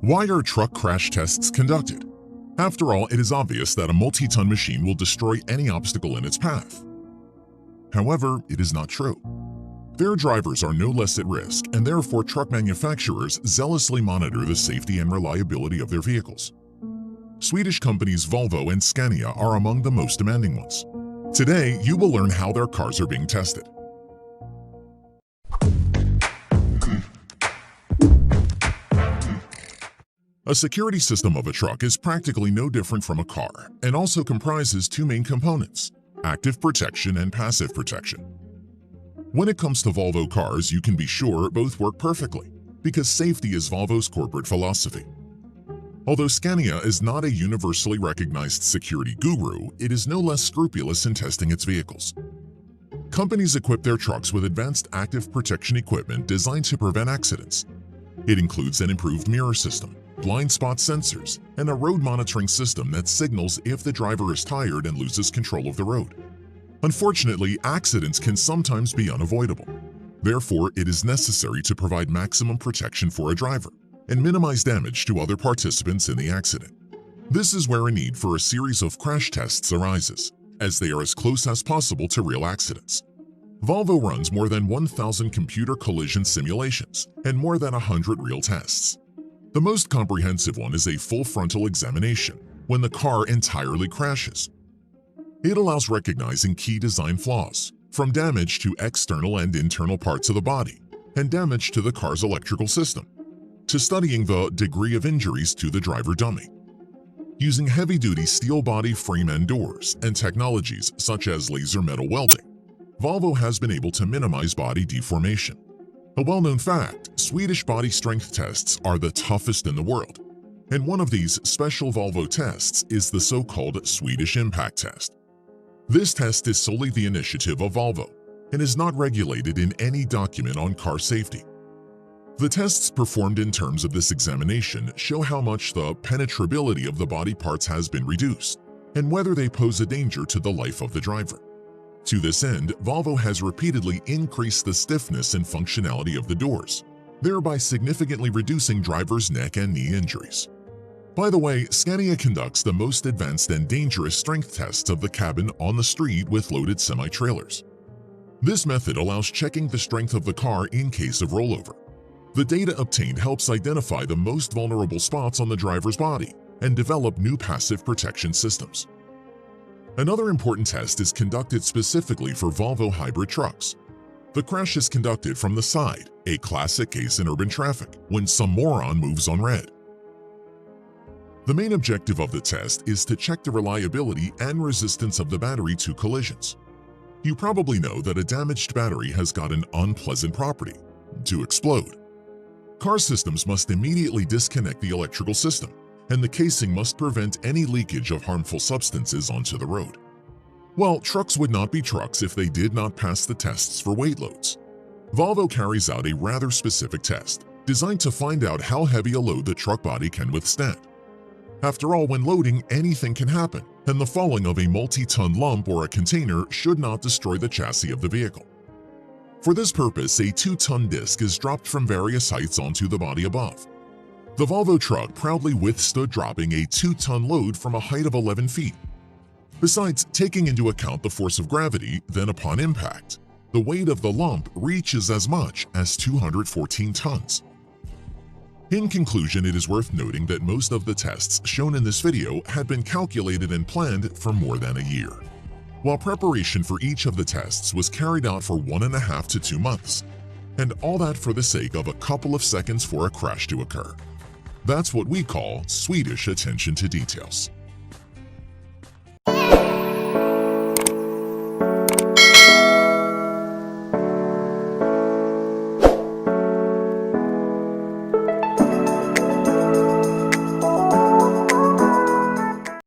Why are truck crash tests conducted? After all, it is obvious that a multi-ton machine will destroy any obstacle in its path. However, it is not true. Their drivers are no less at risk, and therefore truck manufacturers zealously monitor the safety and reliability of their vehicles. Swedish companies Volvo and Scania are among the most demanding ones. Today, you will learn how their cars are being tested. A security system of a truck is practically no different from a car and also comprises two main components: active protection and passive protection. When it comes to Volvo cars, you can be sure both work perfectly, because safety is Volvo's corporate philosophy. Although Scania is not a universally recognized security guru, it is no less scrupulous in testing its vehicles. Companies equip their trucks with advanced active protection equipment designed to prevent accidents. It includes an improved mirror system, blind spot sensors, and a road monitoring system that signals if the driver is tired and loses control of the road. Unfortunately, accidents can sometimes be unavoidable. Therefore, it is necessary to provide maximum protection for a driver and minimize damage to other participants in the accident. This is where a need for a series of crash tests arises, as they are as close as possible to real accidents. Volvo runs more than 1,000 computer collision simulations and more than 100 real tests. The most comprehensive one is a full frontal examination, when the car entirely crashes. It allows recognizing key design flaws, from damage to external and internal parts of the body, and damage to the car's electrical system, to studying the degree of injuries to the driver dummy. Using heavy-duty steel body frame and doors and technologies such as laser metal welding, Volvo has been able to minimize body deformation. A well-known fact, Swedish body strength tests are the toughest in the world, and one of these special Volvo tests is the so-called Swedish impact test. This test is solely the initiative of Volvo and is not regulated in any document on car safety. The tests performed in terms of this examination show how much the penetrability of the body parts has been reduced and whether they pose a danger to the life of the driver. To this end, Volvo has repeatedly increased the stiffness and functionality of the doors, thereby significantly reducing drivers' neck and knee injuries. By the way, Scania conducts the most advanced and dangerous strength tests of the cabin on the street with loaded semi-trailers. This method allows checking the strength of the car in case of rollover. The data obtained helps identify the most vulnerable spots on the driver's body and develop new passive protection systems. Another important test is conducted specifically for Volvo hybrid trucks. The crash is conducted from the side, a classic case in urban traffic, when some moron moves on red. The main objective of the test is to check the reliability and resistance of the battery to collisions. You probably know that a damaged battery has got an unpleasant property: to explode. Car systems must immediately disconnect the electrical system, and the casing must prevent any leakage of harmful substances onto the road. Well, trucks would not be trucks if they did not pass the tests for weight loads. Volvo carries out a rather specific test, designed to find out how heavy a load the truck body can withstand. After all, when loading, anything can happen, and the falling of a multi-ton lump or a container should not destroy the chassis of the vehicle. For this purpose, a 2-ton disc is dropped from various heights onto the body above. The Volvo truck proudly withstood dropping a 2-ton load from a height of 11 feet. Besides taking into account the force of gravity, then upon impact, the weight of the lump reaches as much as 214 tons. In conclusion, it is worth noting that most of the tests shown in this video had been calculated and planned for more than a year, while preparation for each of the tests was carried out for 1.5 to 2 months, and all that for the sake of a couple of seconds for a crash to occur. That's what we call Swedish attention to details.